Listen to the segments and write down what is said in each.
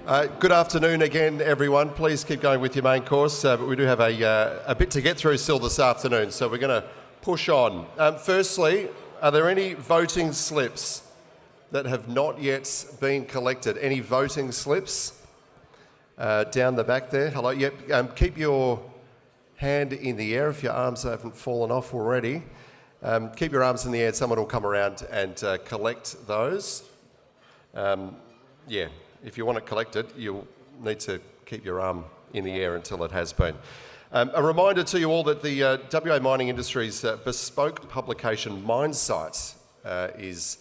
Good afternoon again, everyone. Please keep going with your main course, but we do have a bit to get through still this afternoon, so we're going to push on. Firstly, are there any voting slips that have not yet been collected? Any voting slips? Down the back there. Hello. Yep. Keep your hand in the air if your arms haven't fallen off already. Keep your arms in the air and someone will come around and collect those. If you want it collected, you'll need to keep your arm in the air until it has been. A reminder to you all that the WA Mining Industries bespoke publication MineSight is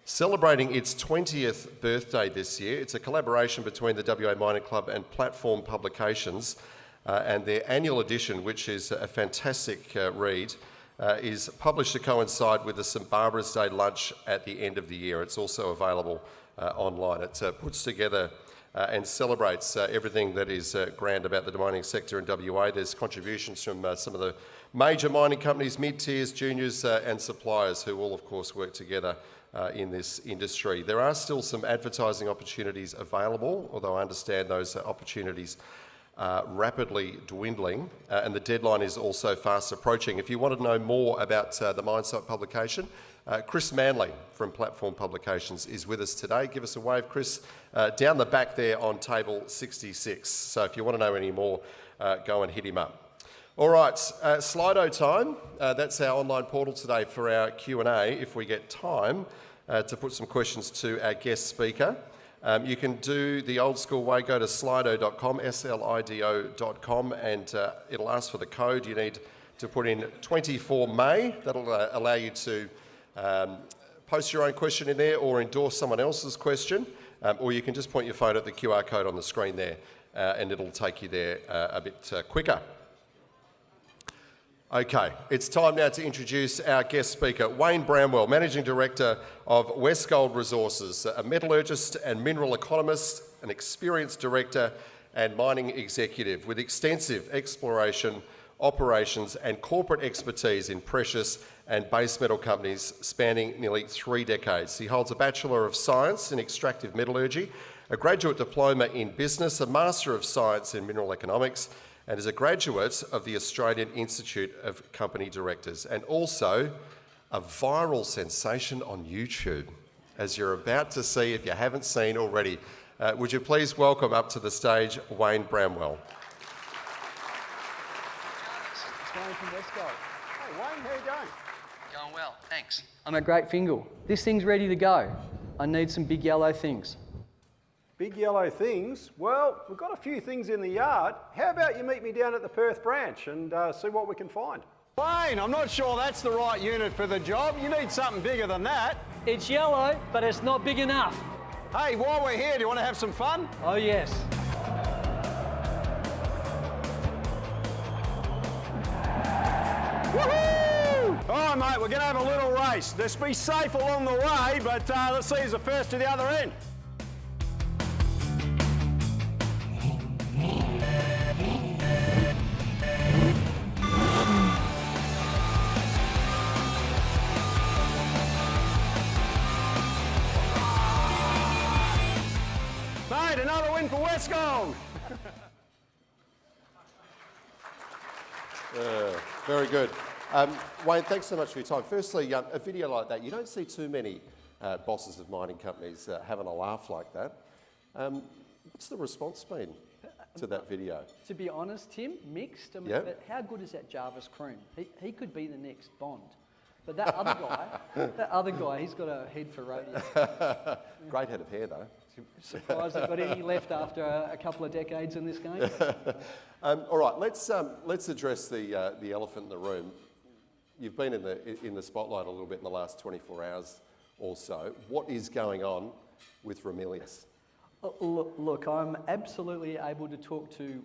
celebrating its 20th birthday this year. It's a collaboration between the WA Mining Club and Platform Publications, and their annual edition, which is a fantastic read, is published to coincide with the St Barbara's Day lunch at the end of the year. It's also available online. It puts together and celebrates everything that is grand about the mining sector in WA. There's contributions from some of the major mining companies, mid-tiers, juniors and suppliers who all, of course, work together in this industry. There are still some advertising opportunities available, although I understand those opportunities are rapidly dwindling, and the deadline is also fast approaching. If you want to know more about the MineSight publication, Chris Manley from Platform Publications is with us today. Give us a wave, Chris, down the back there on table 66. So if you want to know any more, go and hit him up. All right, Slido time. That's our online portal today for our Q&A, if we get time to put some questions to our guest speaker. You can do the old school way, go to slido.com, slido.com, and it'll ask for the code. You need to put in 24 May. That'll allow you to post your own question in there or endorse someone else's question, or you can just point your phone at the QR code on the screen there and it'll take you there a bit quicker. Okay, it's time now to introduce our guest speaker, Wayne Bramwell, Managing Director of Westgold Resources, a metallurgist and mineral economist, an experienced director and mining executive with extensive exploration, operations and corporate expertise in precious and base metal companies spanning nearly 3 decades. He holds a Bachelor of Science in Extractive Metallurgy, a graduate diploma in business, a Master of Science in Mineral Economics, and is a graduate of the Australian Institute of Company Directors, and also a viral sensation on YouTube, as you're about to see if you haven't seen already. Would you please welcome up to the stage Wayne Bramwell. Wayne from Westgold. Hey Wayne, how are you going? Going well, thanks. I'm at Great Fingal. This thing's ready to go. I need some big yellow things. Big yellow things? Well, we've got a few things in the yard. How about you meet me down at the Perth branch and see what we can find? Wayne, I'm not sure that's the right unit for the job. You need something bigger than that. It's yellow, but it's not big enough. Hey, while we're here, do you want to have some fun? Oh yes. Woohoo! All right, mate, we're going to have a little race. Just be safe along the way, but let's see who's the first to the other end. Mate, another win for Westgold. Very good. Wayne, thanks so much for your time. Firstly, a video like that, you don't see too many bosses of mining companies having a laugh like that. What's the response been to that video? To be honest, Tim, mixed. I mean, Yep. but how good is that Jarvis Croom? He could be the next Bond. But that other guy, he's got a head for radio. Great head of hair, though. Surprised they've got any left after a couple of decades in this game. All right, let's address the elephant in the room. You've been in the spotlight a little bit in the last 24 hours or so. What is going on with Ramelius? Look, I'm absolutely able to talk to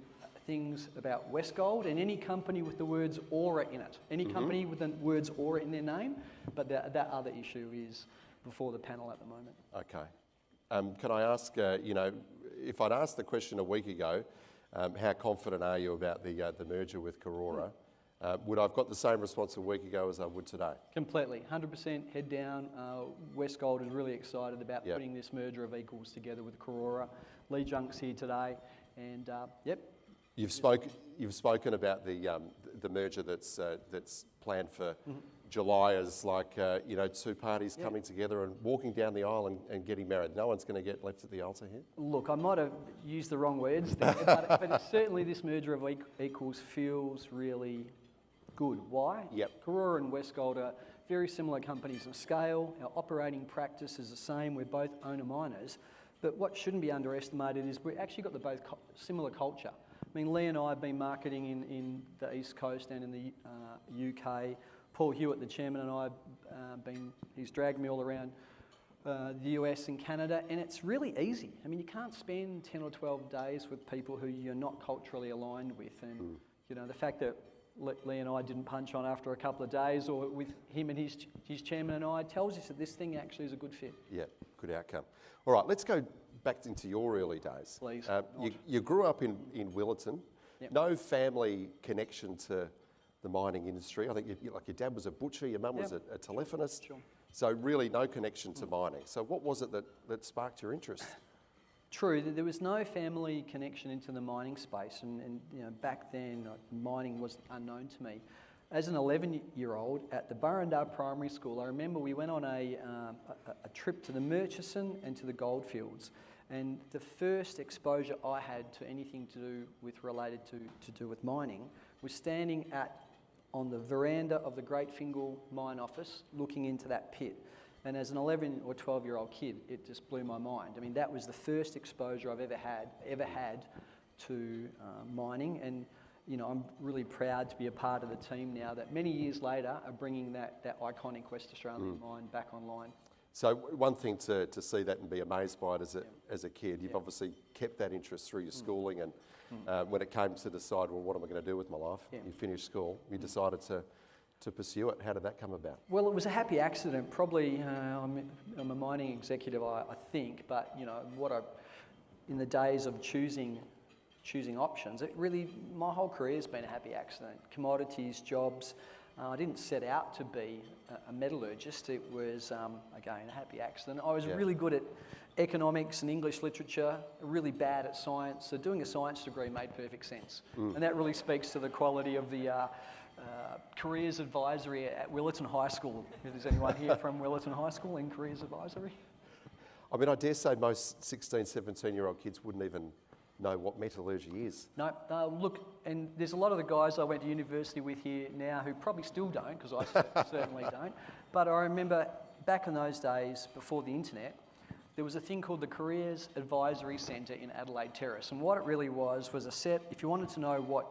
things about Westgold and any company with the words aura in it. Any company with the words aura in their name, but that other issue is before the panel at the moment. Okay. Can I ask, if I'd asked the question a week ago, how confident are you about the merger with Karora? would I have got the same response a week ago as I would today? Completely, 100% head down. Westgold is really excited about Yep. putting this merger of equals together with Karora. Lee Junk's here today, and yep. You've spoken about the merger that's planned for July as like two parties coming together and walking down the aisle and getting married. No one's going to get left at the altar here. Look, I might have used the wrong words there, but it's certainly this merger of equals feels really good. Why? Yep. Karora and Westgold are very similar companies in scale. Our operating practice is the same. We're both owner miners. But what shouldn't be underestimated is we've actually got the both similar culture. I mean, Lee and I have been marketing in the East Coast and in the UK. Paul Hewitt, the chairman, and I have he's dragged me all around the US and Canada, and it's really easy. I mean, you can't spend 10 or 12 days with people who you're not culturally aligned with. And, the fact that Lee and I didn't punch on after a couple of days, or with him and his chairman and I, tells us that this thing actually is a good fit. Yeah, good outcome. All right, let's go back into your early days. Please. You grew up in Willerton. Yep. No family connection to the mining industry. I think your dad was a butcher, your mum was a telephonist. Sure. So really no connection to mining. So what was it that sparked your interest? True, there was no family connection into the mining space, and back then mining was unknown to me. As an 11-year-old at the Burrendar Primary School, I remember we went on a trip to the Murchison and to the goldfields, and the first exposure I had to anything related to mining was standing on the veranda of the Great Fingal mine office, looking into that pit. And as an 11 or 12-year-old kid, it just blew my mind. I mean, that was the first exposure I've ever had to mining, and I'm really proud to be a part of the team now that many years later are bringing that iconic West Australian mine back online. So one thing to see that and be amazed by it as a kid, you've obviously kept that interest through your schooling, and when it came to decide, well, what am I going to do with my life? You finished school, you decided to pursue it. How did that come about? Well, it was a happy accident. Probably, I'm a mining executive, I think, but in the days of choosing options, my whole career has been a happy accident. Commodities, jobs. I didn't set out to be a metallurgist. It was, again, a happy accident. I was really good at economics and English literature, really bad at science. So doing a science degree made perfect sense. And that really speaks to the quality of the careers advisory at Willerton High School. If there's anyone here from Willerton High School in careers advisory? I mean, I dare say most 16, 17-year-old kids wouldn't even know what metallurgy is. No, look, and there's a lot of the guys I went to university with here now who probably still don't, because I certainly don't. But I remember back in those days, before the internet, there was a thing called the Careers Advisory Centre in Adelaide Terrace. And what it really was a set, if you wanted to know what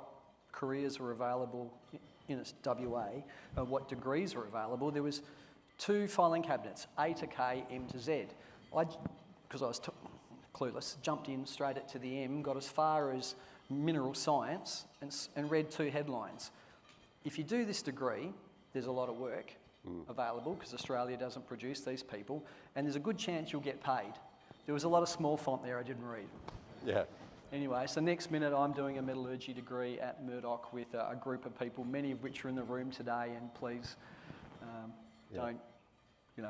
careers were available in WA, what degrees were available, there was 2 filing cabinets, A to K, M to Z. Because I was clueless, jumped in straight to the M, got as far as mineral science and read 2 headlines. If you do this degree, there's a lot of work available because Australia doesn't produce these people, and there's a good chance you'll get paid. There was a lot of small font there I didn't read. Yeah. Anyway, so next minute I'm doing a metallurgy degree at Murdoch with a group of people, many of which are in the room today, and please don't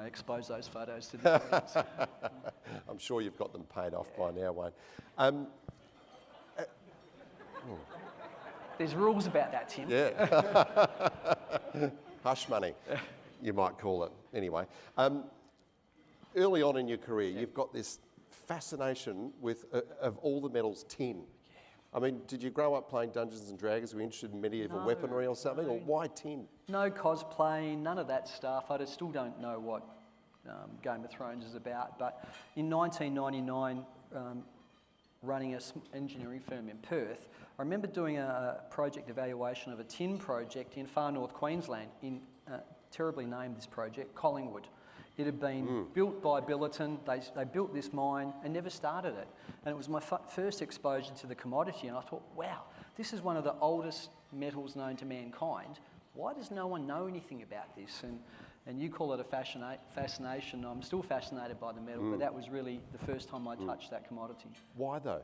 expose those photos to the audience. I'm sure you've got them paid off by now, Wayne. There's rules about that, Tim. Yeah. Hush money, you might call it. Anyway, early on in your career, you've got this fascination with, of all the metals, tin. I mean, did you grow up playing Dungeons and Dragons? Were you interested in medieval weaponry or something? Or why tin? No cosplay, none of that stuff. I still don't know what Game of Thrones is about. But in 1999, running an engineering firm in Perth, I remember doing a project evaluation of a tin project in far north Queensland, terribly named this project, Collingwood. It had been built by Billiton. They built this mine and never started it. And it was my first exposure to the commodity, and I thought, wow, this is one of the oldest metals known to mankind. Why does no one know anything about this? And you call it a fascination. I'm still fascinated by the metal, but that was really the first time I touched that commodity. Why though?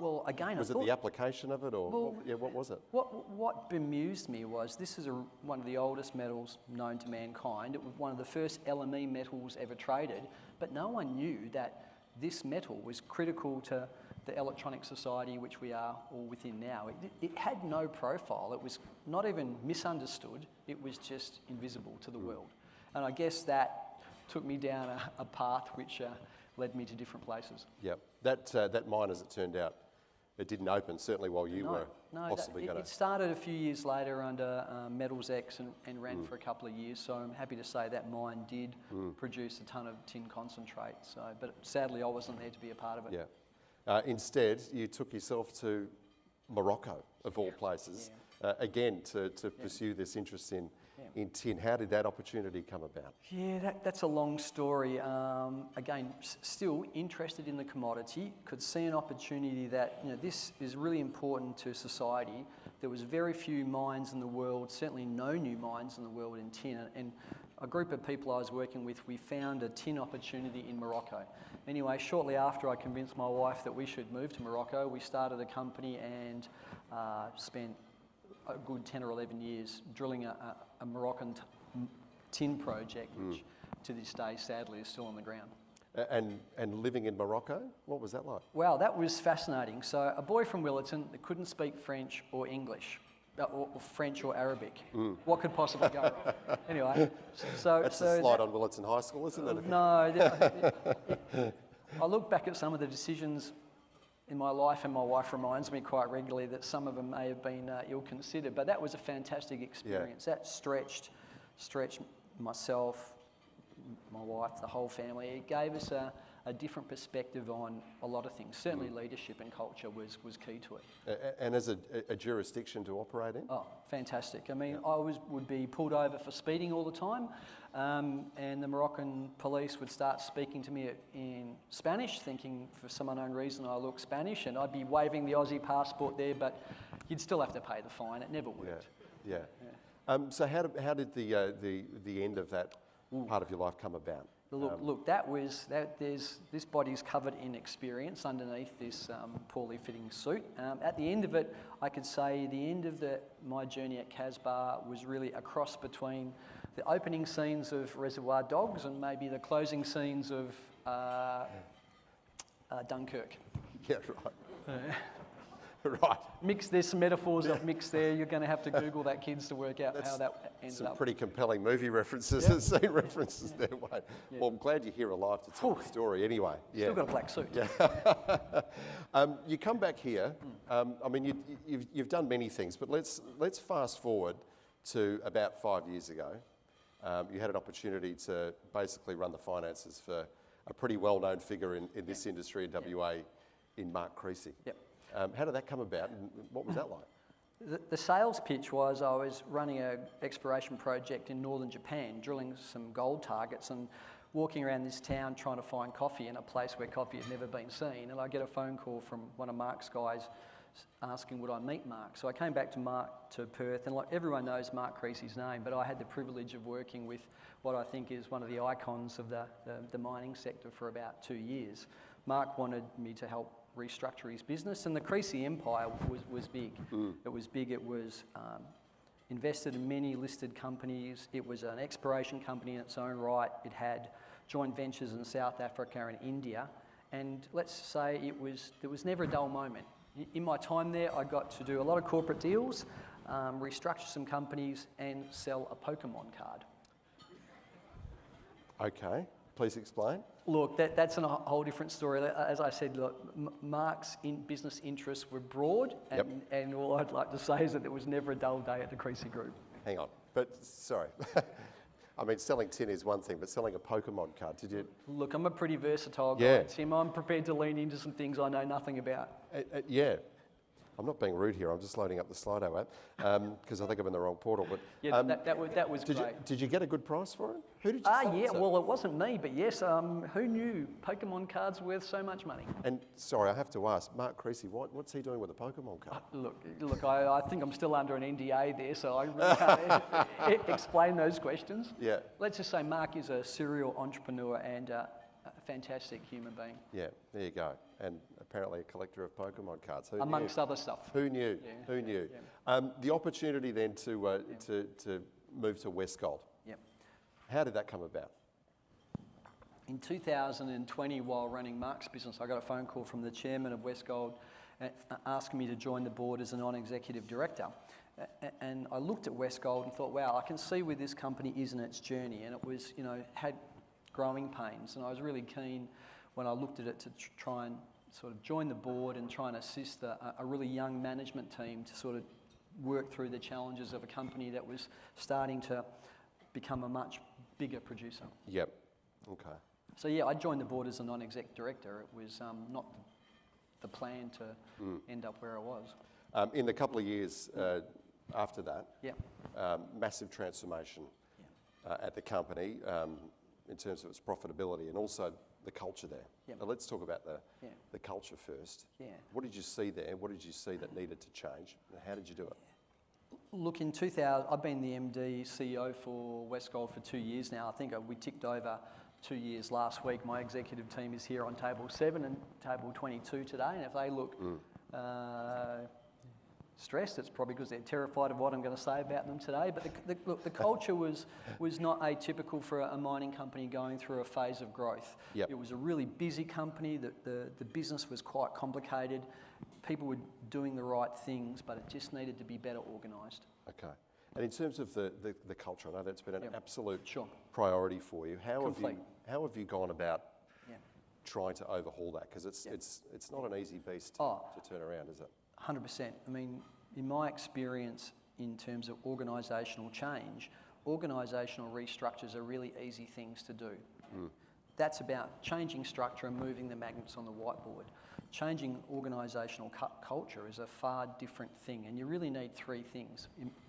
Well, again, Was I it thought, the application of it, or what was it? what bemused me was this is one of the oldest metals known to mankind. It was one of the first LME metals ever traded, but no one knew that this metal was critical to the electronic society which we are all within now. It had no profile. It was not even misunderstood. It was just invisible to the world. And I guess that took me down a path which led me to different places. Yep. That mine, as it turned out, it didn't open, certainly while you were possibly going to... It started a few years later under Metals X and ran for a couple of years, so I'm happy to say that mine did produce a ton of tin concentrate. So, but sadly I wasn't there to be a part of it. Yeah. Instead, you took yourself to Morocco, of all places, again to pursue this interest in tin. How did that opportunity come about? Yeah, that's a long story. Again, still interested in the commodity, could see an opportunity that this is really important to society. There was very few mines in the world, certainly no new mines in the world in tin, and a group of people I was working with, we found a tin opportunity in Morocco. Anyway, shortly after I convinced my wife that we should move to Morocco, we started a company and spent a good 10 or 11 years drilling a Moroccan tin project, which to this day, sadly, is still on the ground. And living in Morocco, what was that like? Wow, that was fascinating. So a boy from Willetton that couldn't speak French or English, or French or Arabic. What could possibly go wrong? Anyway, That's the slide on Willetton High School, isn't it? No, I look back at some of the decisions in my life, and my wife reminds me quite regularly that some of them may have been ill-considered, but that was a fantastic experience. That stretched myself, my wife, the whole family. It gave us a different perspective on a lot of things. Certainly leadership and culture was key to it. And as a jurisdiction to operate in? Oh, fantastic. I mean, I would be pulled over for speeding all the time, and the Moroccan police would start speaking to me in Spanish, thinking for some unknown reason I look Spanish, and I'd be waving the Aussie passport there, but you'd still have to pay the fine. It never worked. Yeah. So how did the end of that part of your life come about? Look, this body's covered in experience underneath this poorly fitting suit. At the end of it, I could say the end of my journey at Casbah was really a cross between the opening scenes of Reservoir Dogs and maybe the closing scenes of Dunkirk. Yeah, right. Right. There's some metaphors I've mixed there. You're going to have to Google that, kids, to work out how that ended up. Some pretty compelling movie references and scene references there, Wayne. Yeah. Well, I'm glad you're here alive to tell the story anyway. Yeah. Still got a black suit. Yeah. You come back here. I mean, you've done many things, but let's fast forward to about 5 years ago. You had an opportunity to basically run the finances for a pretty well-known figure in this industry in WA, in Mark Creasy. Yep. How did that come about, and what was that like? The sales pitch was I was running an exploration project in northern Japan, drilling some gold targets and walking around this town trying to find coffee in a place where coffee had never been seen. And I get a phone call from one of Mark's guys asking would I meet Mark. So I came back to Perth, and like everyone knows Mark Creasy's name, but I had the privilege of working with what I think is one of the icons of the mining sector for about 2 years. Mark wanted me to help restructure his business, and the Creasy empire was big. It was big. It was invested in many listed companies. It was an exploration company in its own right. It had joint ventures in South Africa and India, and let's say there was never a dull moment. In my time there, I got to do a lot of corporate deals, restructure some companies, and sell a Pokemon card. Okay, please explain. Look, that's a whole different story. As I said, look, Mark's business interests were broad, and all I'd like to say is that there was never a dull day at the Creasy Group. Hang on, but sorry. I mean, selling tin is one thing, but selling a Pokemon card, did you? Look, I'm a pretty versatile guy, Tim. I'm prepared to lean into some things I know nothing about. Yeah. I'm not being rude here. I'm just loading up the Slido app because I think I'm in the wrong portal. But that was great. Did you get a good price for it? Who did you sell it to? Well, it wasn't me, but yes. Who knew Pokemon cards were worth so much money? And sorry, I have to ask, Mark Creasy, what's he doing with a Pokemon card? Look. I think I'm still under an NDA there, so I really can't explain those questions. Yeah. Let's just say Mark is a serial entrepreneur and a fantastic human being. Yeah, there you go. And apparently a collector of Pokemon cards. Who Amongst knew? other stuff. Who knew? Yeah. Who knew? Yeah. The opportunity then to move to Westgold. Yep. How did that come about? In 2020, while running Mark's business, I got a phone call from the chairman of Westgold asking me to join the board as a non-executive director. And I looked at Westgold and thought, wow, I can see where this company is in its journey. And it was, had growing pains. And I was really keen when I looked at it to try and sort of join the board and try and assist a really young management team to sort of work through the challenges of a company that was starting to become a much bigger producer. Yep. Okay. So yeah, I joined the board as a non-exec director. It was not the plan to end up where I was. In the couple of years after that, Yeah. Massive transformation at the company in terms of its profitability and also the culture there. Yep. Now let's talk about the culture first. Yeah. What did you see there? What did you see that needed to change? And how did you do it? Look, in 2000, I've been the MD, CEO for Westgold for 2 years now. I think we ticked over 2 years last week. My executive team is here on table 7 and table 22 today. And if they look stressed, it's probably because they're terrified of what I'm going to say about them today. But look, the culture was not atypical for a mining company going through a phase of growth. Yep. It was a really busy company. The business was quite complicated. People were doing the right things, but it just needed to be better organised. Okay. And in terms of the culture, I know that's been an absolute Sure. priority for you. How Complete. have you gone about Yeah. trying to overhaul that? Because it's not an easy beast Oh. to turn around, is it? 100%. I mean, in my experience in terms of organisational change, organisational restructures are really easy things to do. That's about changing structure and moving the magnets on the whiteboard. Changing organisational culture is a far different thing, and you really need 3 things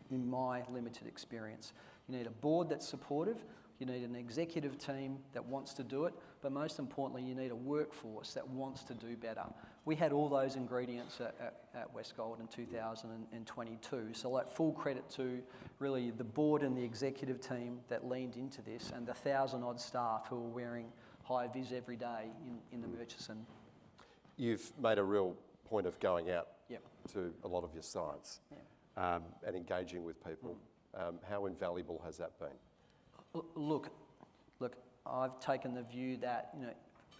in my limited experience. You need a board that's supportive, you need an executive team that wants to do it, but most importantly, you need a workforce that wants to do better. We had all those ingredients at Westgold in 2022, so like full credit to really the board and the executive team that leaned into this and the 1,000-odd staff who are wearing high-vis every day in the Murchison. You've made a real point of going out Yep. to a lot of your sites and engaging with people. How invaluable has that been? Look, I've taken the view that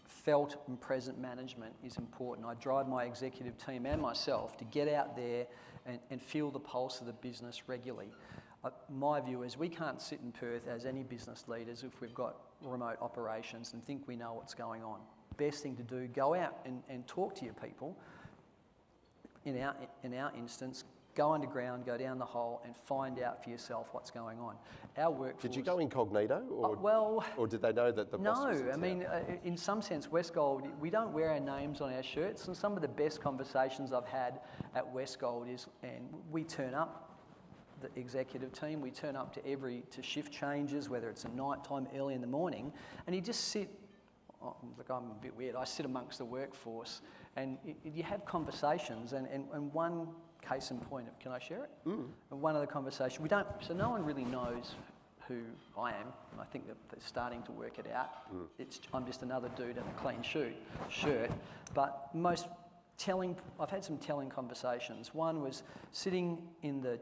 felt and present management is important. I drive my executive team and myself to get out there and feel the pulse of the business regularly. My view is we can't sit in Perth as any business leaders if we've got remote operations and think we know what's going on. Best thing to do, go out and talk to your people. In our instance, go underground, go down the hole and find out for yourself what's going on. Our workforce... Did you go incognito or did they know that the boss was in town? No, I mean, in some sense, Westgold, we don't wear our names on our shirts, and some of the best conversations I've had at Westgold is, and we turn up, the executive team, we turn up to shift changes, whether it's at night time, early in the morning, and you just sit, look, I'm a bit weird, I sit amongst the workforce, and you have conversations, and one case in point, can I share it? And one of the conversations, so no one really knows who I am, and I think that they're starting to work it out. I'm just another dude in a clean shirt, but I've had some telling conversations. One was sitting in the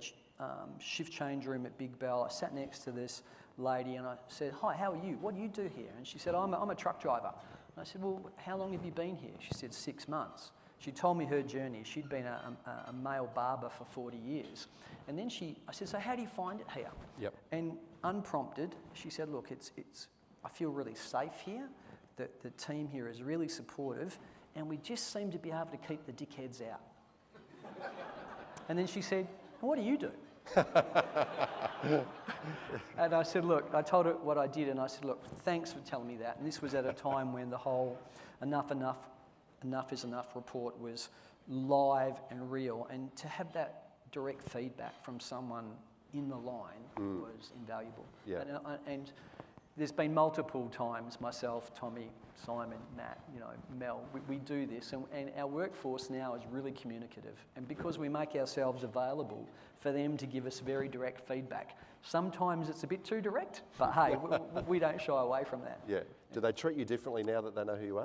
shift change room at Big Bell. I sat next to this lady and I said, "Hi, how are you? What do you do here?" And she said, I'm a truck driver. And I said, "Well, how long have you been here?" She said, 6 months. She told me her journey. She'd been a male barber for 40 years. And then I said, "So how do you find it here?" Yep. And unprompted, she said, "Look, I feel really safe here. The team here is really supportive, and we just seem to be able to keep the dickheads out." And then she said, "What do you do?" And I said, "Look," I told her what I did, and I said, "Look, thanks for telling me that." And this was at a time when the whole enough is enough report was live and real, and to have that direct feedback from someone in the line was invaluable. Yeah. And there's been multiple times, myself, Tommy, Simon, Matt, Mel, we do this, and our workforce now is really communicative. And because we make ourselves available for them to give us very direct feedback, sometimes it's a bit too direct, but hey, we don't shy away from that. Yeah. Do they treat you differently now that they know who you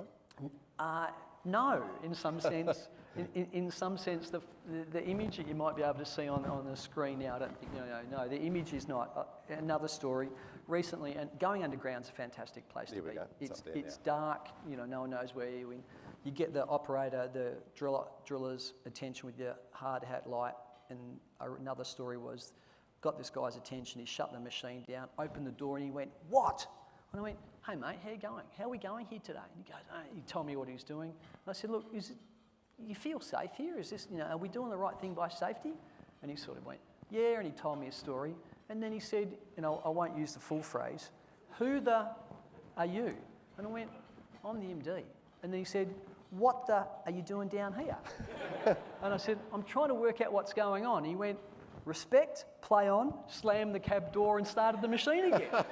are? No, in some sense. In some sense, the image that you might be able to see on the screen now, I don't think, no, the image is not. Another story, recently, and going underground's a fantastic place to be. It's dark, no one knows where you're in. You get the operator, the driller's attention with your hard hat light, and another story was, got this guy's attention, he shut the machine down, opened the door, and he went, "What?" And I went, "Hey mate, how you going? How are we going here today?" And he goes, he told me what he was doing. And I said, "Look, you feel safe here? Is this, are we doing the right thing by safety?" And he sort of went, "Yeah," and he told me a story. And then he said, I won't use the full phrase, "Who the are you?" And I went, "I'm the MD." And then he said, "What the are you doing down here?" And I said, "I'm trying to work out what's going on." He went, "Respect, play on," slammed the cab door and started the machine again.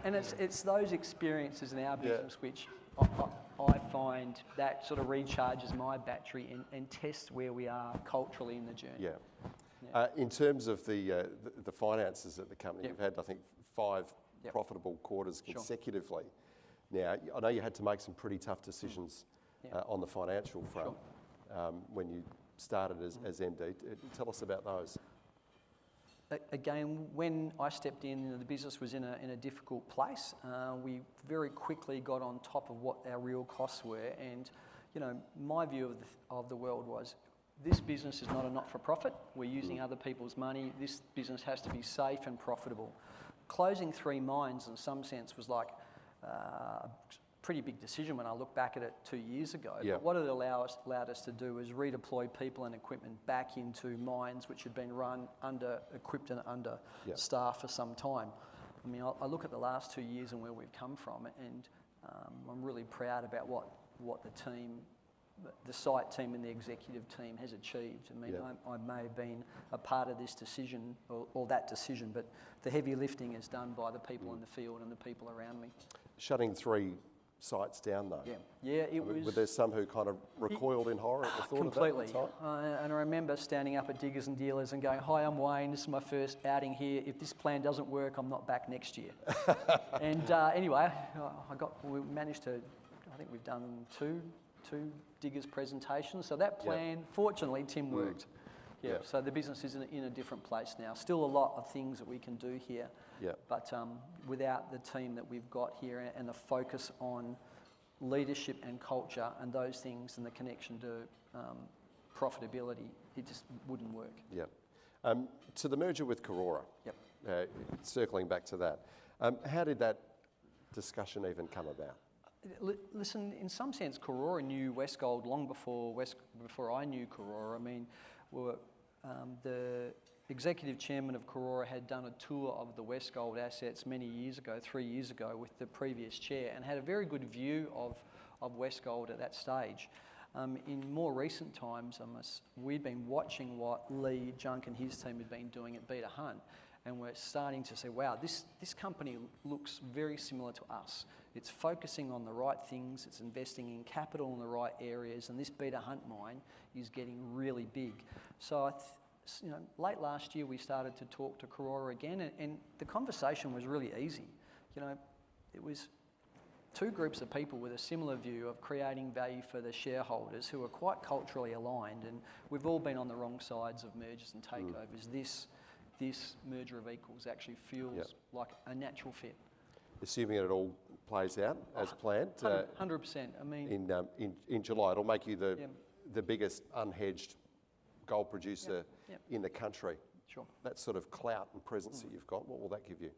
And it's those experiences in our business which I find that sort of recharges my battery and tests where we are culturally in the journey. Yeah. In terms of the finances at the company, you've had, I think, 5 profitable quarters consecutively. Now, I know you had to make some pretty tough decisions on the financial front when you started as MD. Tell us about those. Again, when I stepped in, the business was in a difficult place. We very quickly got on top of what our real costs were, and my view of the world was, this business is not a not-for-profit. We're using other people's money. This business has to be safe and profitable. Closing 3 mines, in some sense, was like a pretty big decision when I look back at it 2 years ago. But what it allowed us to do was redeploy people and equipment back into mines which had been run equipped and under staff for some time. I mean, I look at the last 2 years and where we've come from, and I'm really proud about what the team, the site team and the executive team has achieved. I mean, I may have been a part of this decision or that decision, but the heavy lifting is done by the people in the field and the people around me. Shutting 3 sites down, though. It was. Were there some who kind of recoiled in horror at the thought completely. of that at the time? And I remember standing up at Diggers and Dealers and going, "Hi, I'm Wayne. This is my first outing here. If this plan doesn't work, I'm not back next year." And anyway, we managed to. I think we've done two Diggers presentations. So that plan, fortunately, Tim worked. So the business is in a different place now. Still a lot of things that we can do here. But without the team that we've got here and the focus on leadership and culture and those things and the connection to profitability, it just wouldn't work. To the merger with Karora, circling back to that, how did that discussion even come about? Listen, in some sense, Karora knew Westgold long before I knew Karora. I mean, the executive chairman of Karora had done a tour of the Westgold assets many years ago, 3 years ago, with the previous chair, and had a very good view of Westgold at that stage. In more recent times, we'd been watching what Lee Junk and his team had been doing at Beta Hunt, and we're starting to say, wow, this company looks very similar to us. It's focusing on the right things, it's investing in capital in the right areas, and this Beta Hunt mine is getting really big. So late last year we started to talk to Karora again, and the conversation was really easy. It was 2 groups of people with a similar view of creating value for the shareholders who are quite culturally aligned, and we've all been on the wrong sides of mergers and takeovers. This merger of equals actually feels like a natural fit. Assuming it all plays out as planned. 100%. I mean, in July, it'll make you the biggest unhedged gold producer in the country. Sure. That sort of clout and presence that you've got, what will that give you?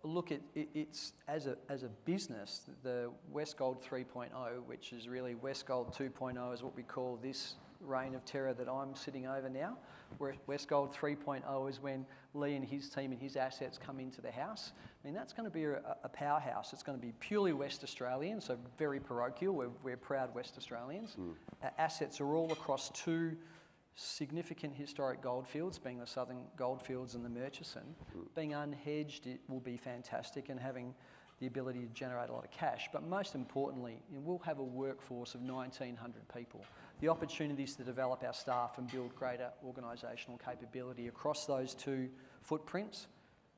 Look, it's as a business, the Westgold 3.0, which is really Westgold 2.0, is what we call this reign of terror that I'm sitting over now. Where Westgold 3.0 is when Lee and his team and his assets come into the house. I mean, that's going to be a powerhouse. It's going to be purely West Australian, so very parochial. We're proud West Australians. Our assets are all across 2 significant historic goldfields, being the Southern Goldfields and the Murchison. Being unhedged, it will be fantastic, and having the ability to generate a lot of cash. But most importantly, we'll have a workforce of 1,900 people. The opportunities to develop our staff and build greater organisational capability across those 2 footprints,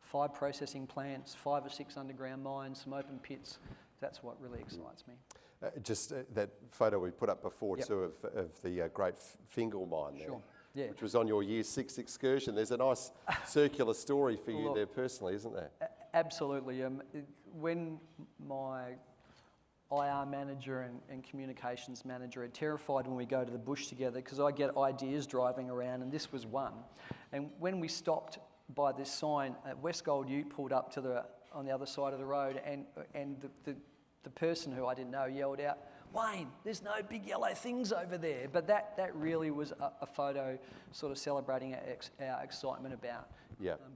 5 processing plants, 5 or 6 underground mines, some open pits, that's what really excites me. That photo we put up before Yep. too of the great Fingal mine there, Sure. Yeah. which was on your Year 6 excursion. There's a nice circular story for you Look, there personally, isn't there? Absolutely. When my IR manager and communications manager are terrified when we go to the bush together because I get ideas driving around, and this was one. And when we stopped by this sign at Westgold, you pulled up to on the other side of the road, and the person who I didn't know yelled out, "Wayne, there's no big yellow things over there." But that really was a photo sort of celebrating our excitement about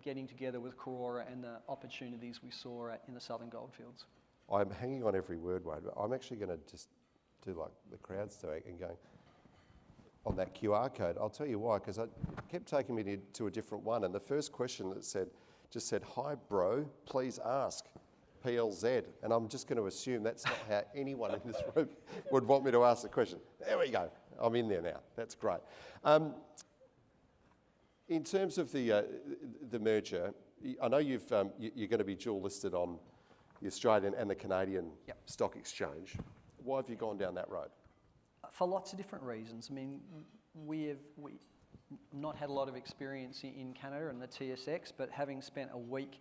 getting together with Karora and the opportunities we saw in the Southern Goldfields. I'm hanging on every word, Wade, but I'm actually going to just do like the crowd's doing and going on that QR code. I'll tell you why, because it kept taking me to a different one. And the first question that just said, "Hi, bro, please ask, PLZ." And I'm just going to assume that's not how anyone in this room would want me to ask the question. There we go. I'm in there now. That's great. In terms of the merger, I know you're going to be dual listed on the Australian and the Canadian stock exchange. Why have you gone down that road? For lots of different reasons. I mean, we've not had a lot of experience in Canada and the TSX, but having spent a week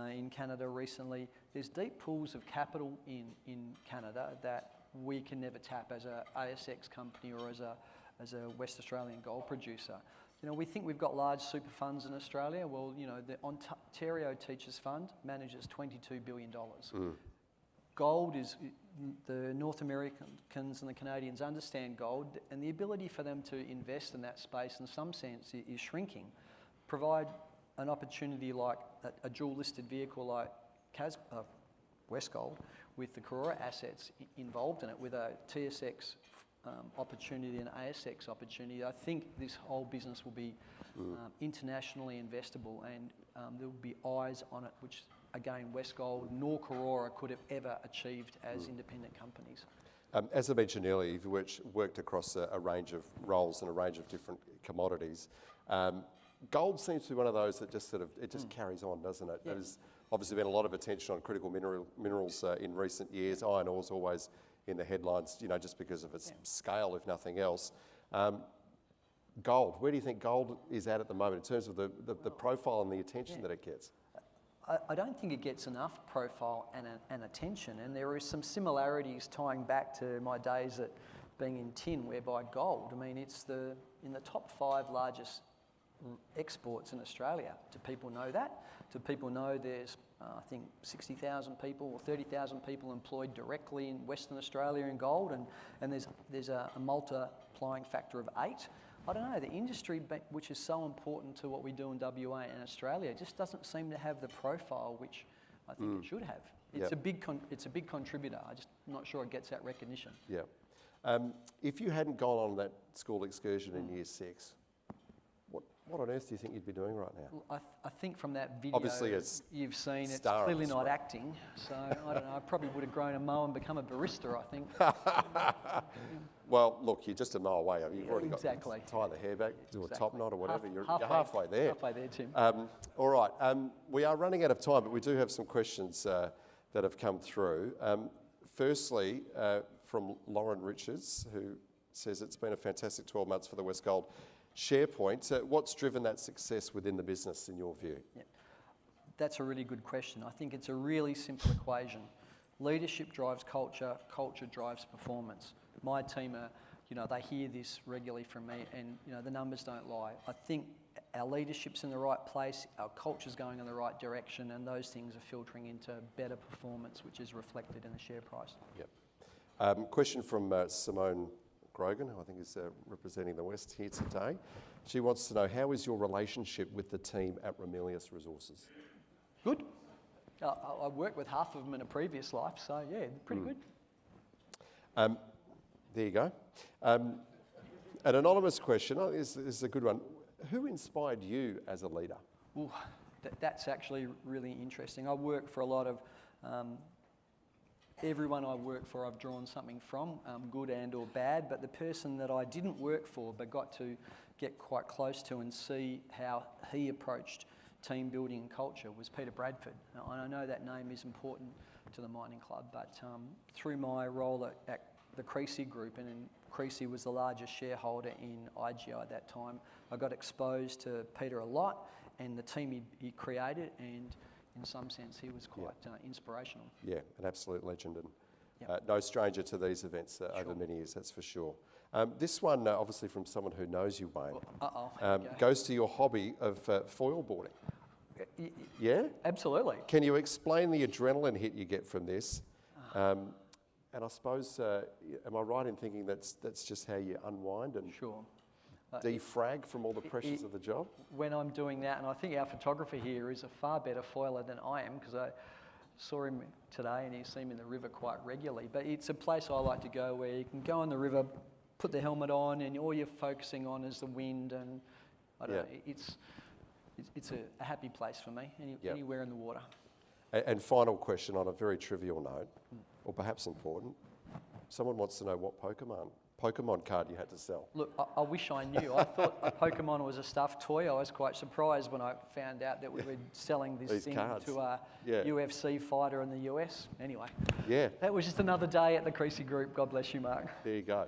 in Canada recently, there's deep pools of capital in Canada that we can never tap as a ASX company or as a West Australian gold producer. You know, we think we've got large super funds in Australia. Well, you know, the Ontario Teachers Fund manages $22 billion. Gold is, the North Americans and the Canadians understand gold, and the ability for them to invest in that space in some sense is shrinking. Provide an opportunity like a dual listed vehicle like Westgold with the Karora assets involved in it, with a TSX opportunity and ASX opportunity. I think this whole business will be internationally investable, and there will be eyes on it, which again Westgold nor Karora could have ever achieved as independent companies. As I mentioned earlier, you've worked across a range of roles and a range of different commodities. Gold seems to be one of those that just carries on, doesn't it? Yeah. There's obviously been a lot of attention on critical minerals in recent years. Iron ore's always in the headlines, you know, just because of its scale, if nothing else. Gold, where do you think gold is at the moment in terms of the profile and the attention that it gets? I don't think it gets enough profile and attention, and there are some similarities tying back to my days at being in tin, whereby gold, I mean, it's in the top 5 largest exports in Australia. Do people know that? Do people know there's, I think, 60,000 people or 30,000 people employed directly in Western Australia in gold, and there's a multiplying factor of 8? I don't know, the industry, which is so important to what we do in WA and Australia, just doesn't seem to have the profile which I think it should have. It's a big contributor. I'm just not sure it gets that recognition. Yeah. If you hadn't gone on that school excursion in Year 6, what on earth do you think you'd be doing right now? I think from that video Obviously it's you've seen, it's star on clearly the not screen. acting. So I don't know, I probably would have grown a mo and become a barista, I think. Well, look, you're just a mile away. You've already got Exactly. to tie the hair back, do a top knot or whatever. You're Halfway halfway there. Halfway there, Tim. All right. We are running out of time, but we do have some questions that have come through. Firstly, from Lauren Richards, who says it's been a fantastic 12 months for the Westgold SharePoint. What's driven that success within the business, in your view? Yeah. That's a really good question. I think it's a really simple equation. Leadership drives culture, culture drives performance. My team are, you know, they hear this regularly from me, and, you know, the numbers don't lie. I think our leadership's in the right place, our culture's going in the right direction, and those things are filtering into better performance, which is reflected in the share price. Yep. Question from Simone Grogan, who I think is representing the West here today. She wants to know, how is your relationship with the team at Ramelius Resources? Good. I worked with half of them in a previous life, so yeah, pretty good. There you go. An anonymous question, this is a good one. Who inspired you as a leader? Ooh, that's actually really interesting. I work for a lot of, everyone I work for I've drawn something from, good and or bad, but the person that I didn't work for but got to get quite close to and see how he approached team building and culture was Peter Bradford. Now, I know that name is important to the mining club, but through my role at the Creasy Group, and Creasy was the largest shareholder in IGI at that time, I got exposed to Peter a lot and the team he created, and in some sense he was quite inspirational. Yeah, an absolute legend, and Yep. no stranger to these events over many years, that's for sure. This one, obviously from someone who knows you, Wayne, goes to your hobby of foil boarding. Yeah? Absolutely. Can you explain the adrenaline hit you get from this? And I suppose, am I right in thinking that's just how you unwind and Sure. defrag from all the pressures of the job? When I'm doing that, and I think our photographer here is a far better foiler than I am, because I saw him today and he's seen in the river quite regularly, but it's a place I like to go where you can go in the river, put the helmet on, and all you're focusing on is the wind, and I don't know, it's a happy place for me, anywhere in the water. And final question on a very trivial note, or perhaps important. Someone wants to know what Pokemon card you had to sell. Look, I wish I knew. I thought a Pokemon was a stuffed toy. I was quite surprised when I found out that we were selling this thing cards. to a UFC fighter in the US. Anyway, that was just another day at the Creasy Group. God bless you, Mark. There you go.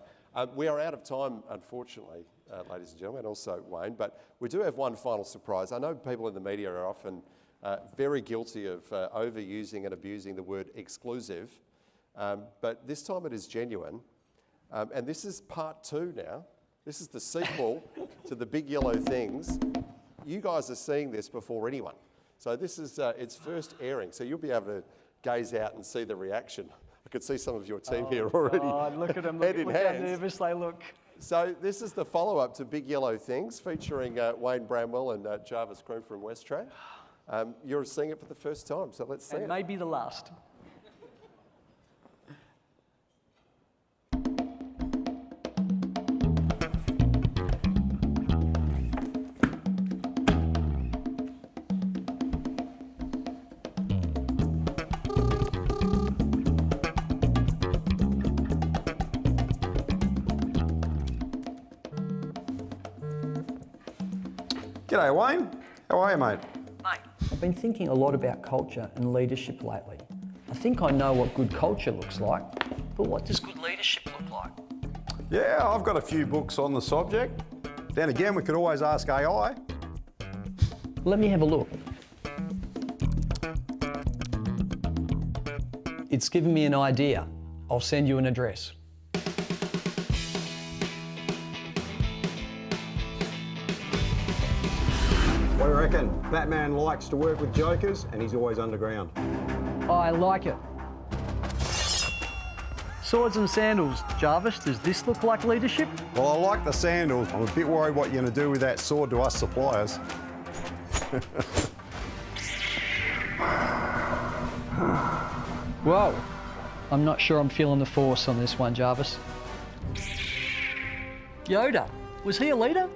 We are out of time, unfortunately, ladies and gentlemen, and also Wayne, but we do have one final surprise. I know people in the media are often very guilty of overusing and abusing the word exclusive, but this time it is genuine. And this is part 2 now. This is the sequel to the Big Yellow Things. You guys are seeing this before anyone. So this is its first airing. So you'll be able to gaze out and see the reaction. I could see some of your team here already. God, look at them. Head Look in how hands. nervous they look. So this is the follow-up to Big Yellow Things, featuring Wayne Bramwell and Jarvis Croom from Westgold. You're seeing it for the first time, so let's see it. And maybe the last. G'day, Wayne. How are you, mate? Mate, I've been thinking a lot about culture and leadership lately. I think I know what good culture looks like, but what does good leadership look like? Yeah, I've got a few books on the subject. Then again, we could always ask AI. Let me have a look. It's given me an idea. I'll send you an address. What do you reckon? Batman likes to work with jokers and he's always underground. I like it. Swords and sandals. Jarvis, does this look like leadership? Well, I like the sandals. I'm a bit worried what you're going to do with that sword to us suppliers. Whoa. I'm not sure I'm feeling the force on this one, Jarvis. Yoda, was he a leader?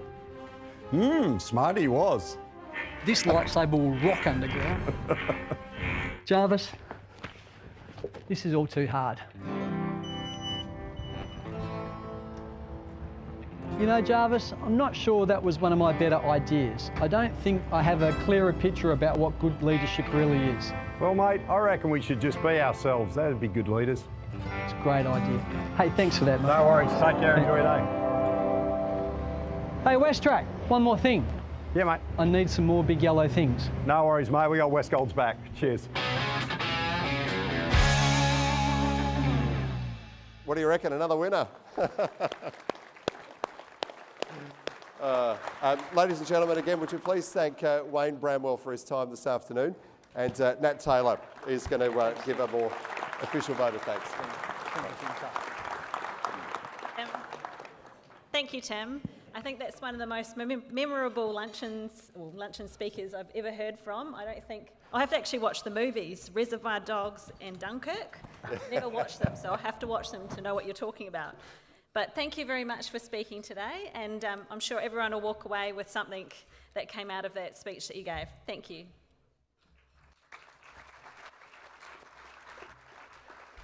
Smart he was. This lightsaber will rock underground. Jarvis, this is all too hard. You know, Jarvis, I'm not sure that was one of my better ideas. I don't think I have a clearer picture about what good leadership really is. Well, mate, I reckon we should just be ourselves. That'd be good leaders. It's a great idea. Hey, thanks for that, mate. No worries. Take care. Enjoy your day. Hey, Westrack, one more thing. Yeah, mate. I need some more big yellow things. No worries, mate. We got Westgold's back. Cheers. What do you reckon? Another winner? Ladies and gentlemen, again, would you please thank Wayne Bramwell for his time this afternoon, and Nat Taylor is going to give a more official vote of thanks. Thank you, Tim. I think that's one of the most memorable luncheon speakers I've ever heard from. I have to actually watch the movies, Reservoir Dogs and Dunkirk. Never watched them, so I'll have to watch them to know what you're talking about. But thank you very much for speaking today, and I'm sure everyone will walk away with something that came out of that speech that you gave. Thank you.